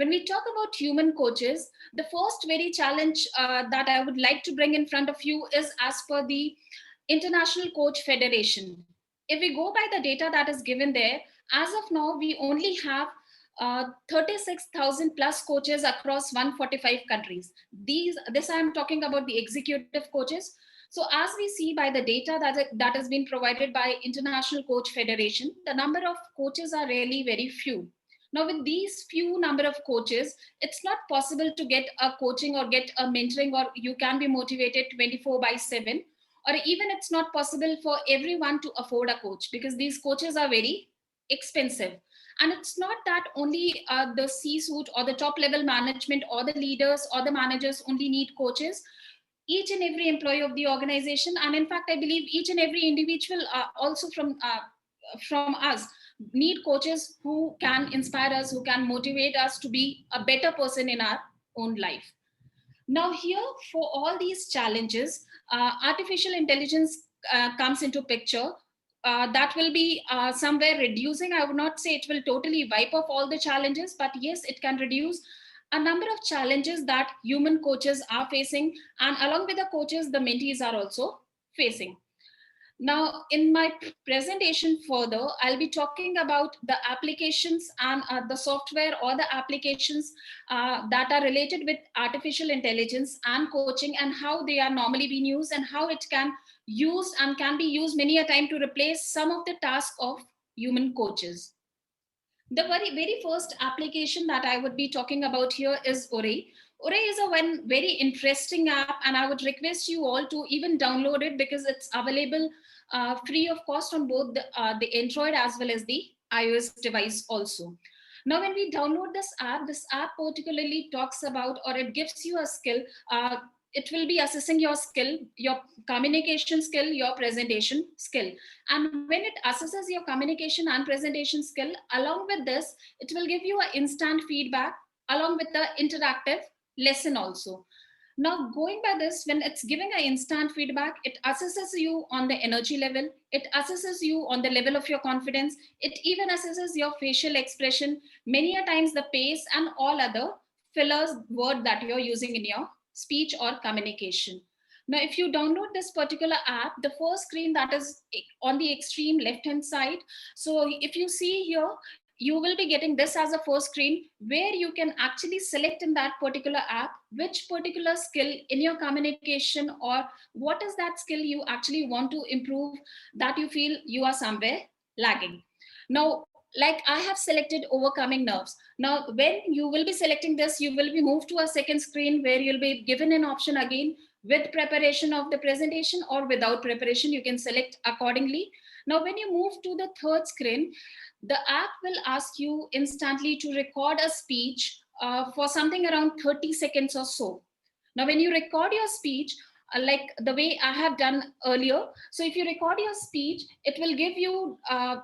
When we talk about human coaches, the first very challenge that I would like to bring in front of you is as per the International Coach Federation. If we go by the data that is given there, as of now, we only have 36,000 plus coaches across 145 countries. This I'm talking about the executive coaches. So as we see by the data that has been provided by International Coach Federation, the number of coaches are really very few. Now, with these few number of coaches, it's not possible to get a coaching or get a mentoring, or you can be motivated 24/7, or even it's not possible for everyone to afford a coach because these coaches are very expensive. And it's not that only the C-suite or the top level management or the leaders or the managers only need coaches. Each and every employee of the organization, and in fact, I believe each and every individual also from us need coaches who can inspire us, who can motivate us to be a better person in our own life. Now, here for all these challenges, artificial intelligence comes into picture. That will be somewhere reducing. I would not say it will totally wipe off all the challenges, but yes, it can reduce a number of challenges that human coaches are facing, and along with the coaches, the mentees are also facing. Now, in my presentation further, I'll be talking about the applications and the software or the applications that are related with artificial intelligence and coaching, and how they are normally being used, and how it can use and can be used many a time to replace some of the tasks of human coaches. The very first application that I would be talking about here is Ore. Ore is a one very interesting app, and I would request you all to even download it because it's available free of cost on both the Android as well as the iOS device also. Now, when we download this app particularly talks about, or it gives you a skill. It will be assessing your skill, your communication skill, your presentation skill. And when it assesses your communication and presentation skill, along with this, it will give you an instant feedback along with the interactive lesson also. Now, going by this, when it's giving an instant feedback, it assesses you on the energy level, it assesses you on the level of your confidence, it even assesses your facial expression, many a times the pace, and all other fillers word that you're using in your speech or communication. Now, if you download this particular app, the first screen that is on the extreme left hand side, so if you see here, you will be getting this as a first screen where you can actually select in that particular app which particular skill in your communication, or what is that skill you actually want to improve that you feel you are somewhere lagging. Now, like I have selected overcoming nerves. Now, when you will be selecting this, you will be moved to a second screen where you'll be given an option again with preparation of the presentation or without preparation. You can select accordingly. Now, when you move to the third screen, the app will ask you instantly to record a speech for something around 30 seconds or so. Now, when you record your speech, like the way I have done earlier, so if you record your speech, it will give you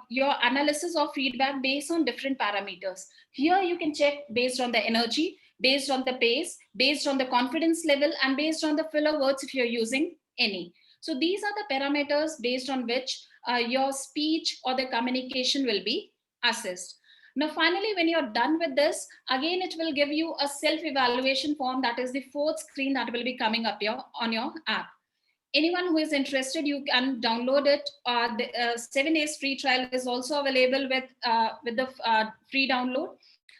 your analysis or feedback based on different parameters. Here you can check based on the energy, based on the pace, based on the confidence level, and based on the filler words if you're using any. So these are the parameters based on which your speech or the communication will be assessed. Now, finally, when you're done with this, again, it will give you a self-evaluation form. That is the fourth screen that will be coming up here on your app. Anyone who is interested, you can download it. The 7 days free trial is also available with the free download.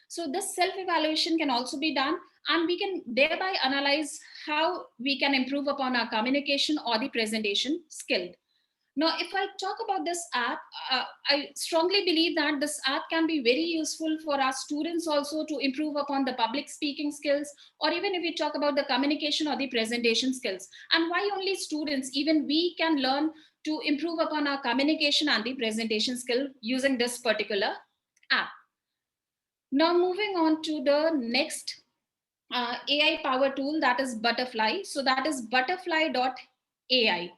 So this self-evaluation can also be done, and we can thereby analyze how we can improve upon our communication or the presentation skill. Now, if I talk about this app, I strongly believe that this app can be very useful for our students also to improve upon the public speaking skills, or even if we talk about the communication or the presentation skills. And why only students? Even we can learn to improve upon our communication and the presentation skill using this particular app. Now, moving on to the next AI power tool, that is Butterfly. So that is butterfly.ai.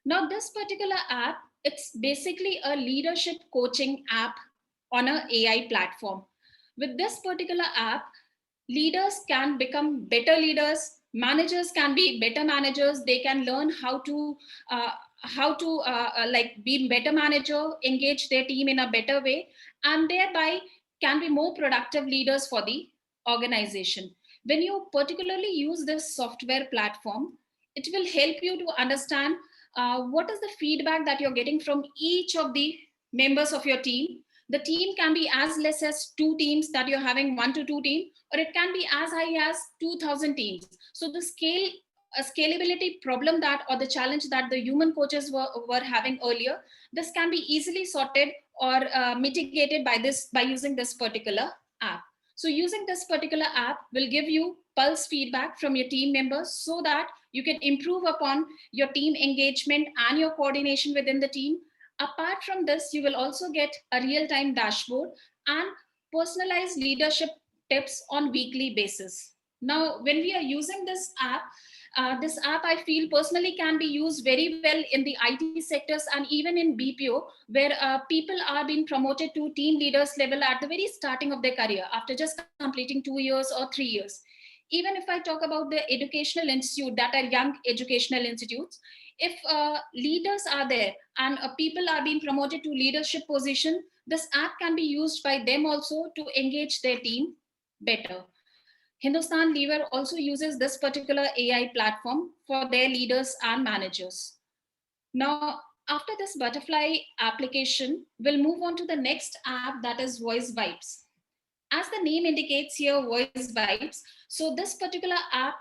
Now, this particular app, it's basically a leadership coaching app on an AI platform. With this particular app, leaders can become better leaders, managers can be better managers, they can learn how to like be better manager, engage their team in a better way, and thereby can be more productive leaders for the organization. When you particularly use this software platform, it will help you to understand what is the feedback that you're getting from each of the members of your team. The team can be as less as 2 teams that you're having, 1 to 2 team, or it can be as high as 2000 teams. So the scalability problem that, or the challenge that the human coaches were having earlier, this can be easily sorted or mitigated by using this particular app. So using this particular app will give you pulse feedback from your team members so that you can improve upon your team engagement and your coordination within the team. Apart from this, you will also get a real-time dashboard and personalized leadership tips on weekly basis. Now, when we are using this app I feel personally can be used very well in the IT sectors and even in BPO, where people are being promoted to team leaders level at the very starting of their career after just completing 2 years or 3 years. Even if I talk about the educational institute that are young educational institutes, if leaders are there and people are being promoted to leadership position, this app can be used by them also to engage their team better. Hindustan Lever also uses this particular AI platform for their leaders and managers. Now, after this butterfly application, we'll move on to the next app, that is Voice Vibes. As the name indicates here, Voice Vibes, so this particular app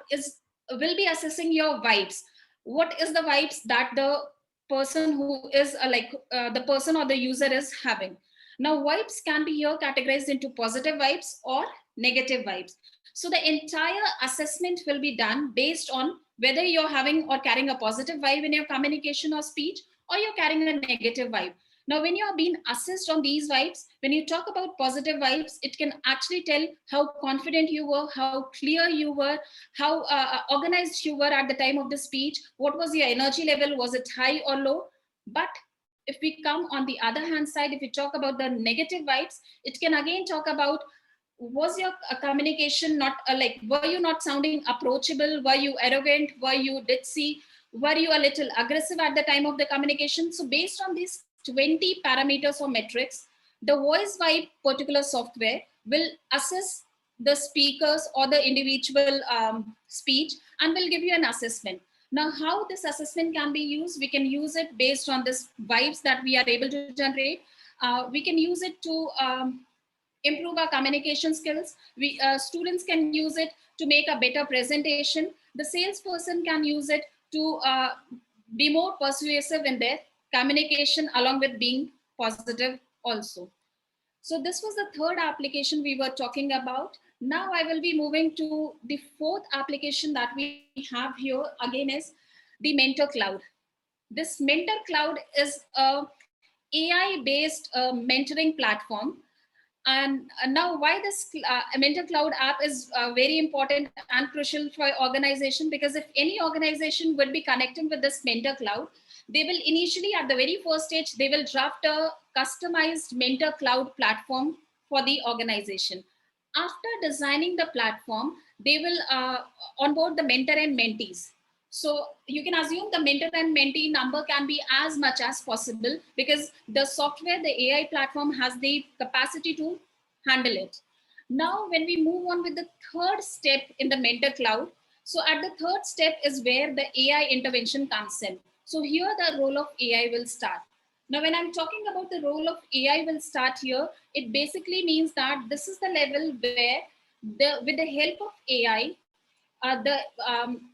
will be assessing your vibes. What is the vibes that the person who is the person or the user is having? Now, vibes can be here categorized into positive vibes or negative vibes. So the entire assessment will be done based on whether you're having or carrying a positive vibe in your communication or speech, or you're carrying a negative vibe. Now, when you're being assessed on these vibes, when you talk about positive vibes, it can actually tell how confident you were, how clear you were, how organized you were at the time of the speech, what was your energy level, was it high or low. But if we come on the other hand side, if we talk about the negative vibes, it can again talk about, was your communication not were you not sounding approachable, were you arrogant, were you ditzy, were you a little aggressive at the time of the communication. So based on these 20 parameters or metrics, the Voice Vibe particular software will assess the speakers or the individual speech and will give you an assessment. Now, how this assessment can be used, we can use it based on this vibes that we are able to generate. We can use it to improve our communication skills. Students can use it to make a better presentation. The salesperson can use it to be more persuasive in their communication, along with being positive also. So this was the third application we were talking about. Now I will be moving to the fourth application that we have here again is the Mentor Cloud. This Mentor Cloud is a AI-based mentoring platform. And now why this Mentor Cloud app is very important and crucial for organization, because if any organization would be connecting with this Mentor Cloud, they will initially at the very first stage, they will draft a customized Mentor Cloud platform for the organization. After designing the platform, they will onboard the mentor and mentees. So you can assume the mentor and mentee number can be as much as possible, because the software, the AI platform has the capacity to handle it. Now, when we move on with the third step in the Mentor Cloud, so at the third step is where the AI intervention comes in. So here the role of AI will start. Now, when I'm talking about the role of AI will start here, it basically means that this is the level where with the help of AI,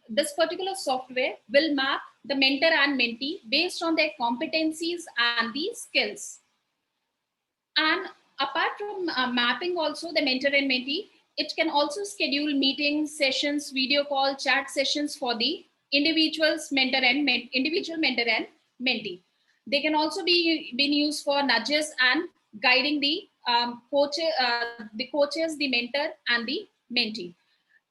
this particular software will map the mentor and mentee based on their competencies and the skills. And apart from mapping also the mentor and mentee, it can also schedule meetings, sessions, video call, chat sessions for the individual mentor and mentee. They can also be used for nudges and guiding the coaches, the mentor, and the mentee.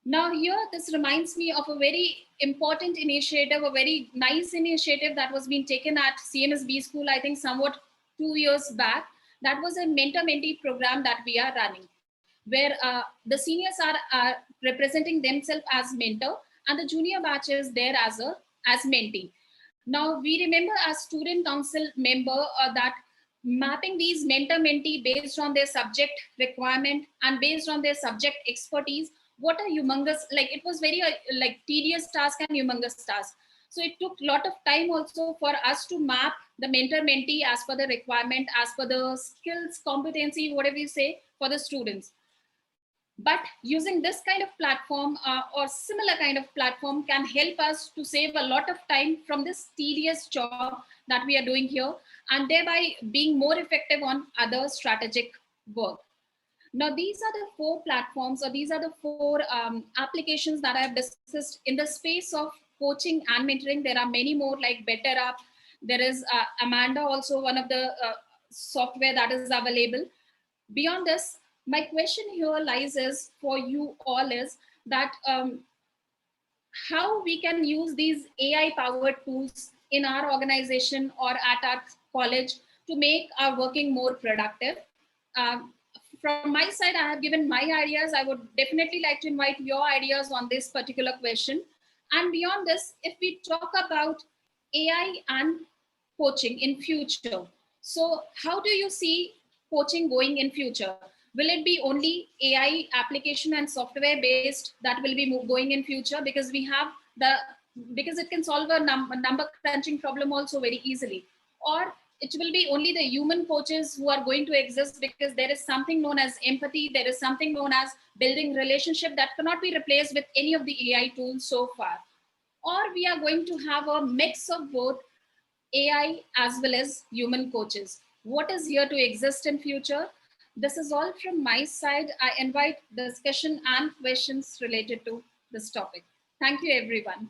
Now here, this reminds me of a very important initiative, a very nice initiative that was being taken at CMS B School, I think somewhat 2 years back. That was a mentor-mentee program that we are running, where the seniors are representing themselves as mentor and the junior batch is there as mentee. Now we remember as student council member that mapping these mentor-mentee based on their subject requirement and based on their subject expertise. What a humongous, like it was very like tedious task and humongous task. So it took a lot of time also for us to map the mentor-mentee as per the requirement, as per the skills, competency, whatever you say, for the students. But using this kind of platform or similar kind of platform can help us to save a lot of time from this tedious job that we are doing here, and thereby being more effective on other strategic work. Now, these are the four platforms, or these are the four applications that I have discussed in the space of coaching and mentoring. There are many more, like BetterUp. There is Amanda, also one of the software that is available. Beyond this, my question here lies is for you all is that how we can use these AI powered tools in our organization or at our college to make our working more productive. Um, from my side, I have given my ideas. I would definitely like to invite your ideas on this particular question. And beyond this, if we talk about AI and coaching in future, so how do you see coaching going in future? Will it be only AI application and software based that will be going in future, because we have the, because it can solve a number crunching problem also very easily? Or it will be only the human coaches who are going to exist, because there is something known as empathy, there is something known as building relationship that cannot be replaced with any of the AI tools so far? Or we are going to have a mix of both AI as well as human coaches? What is here to exist in future? This is all from my side. I invite discussion and questions related to this topic. Thank you, everyone.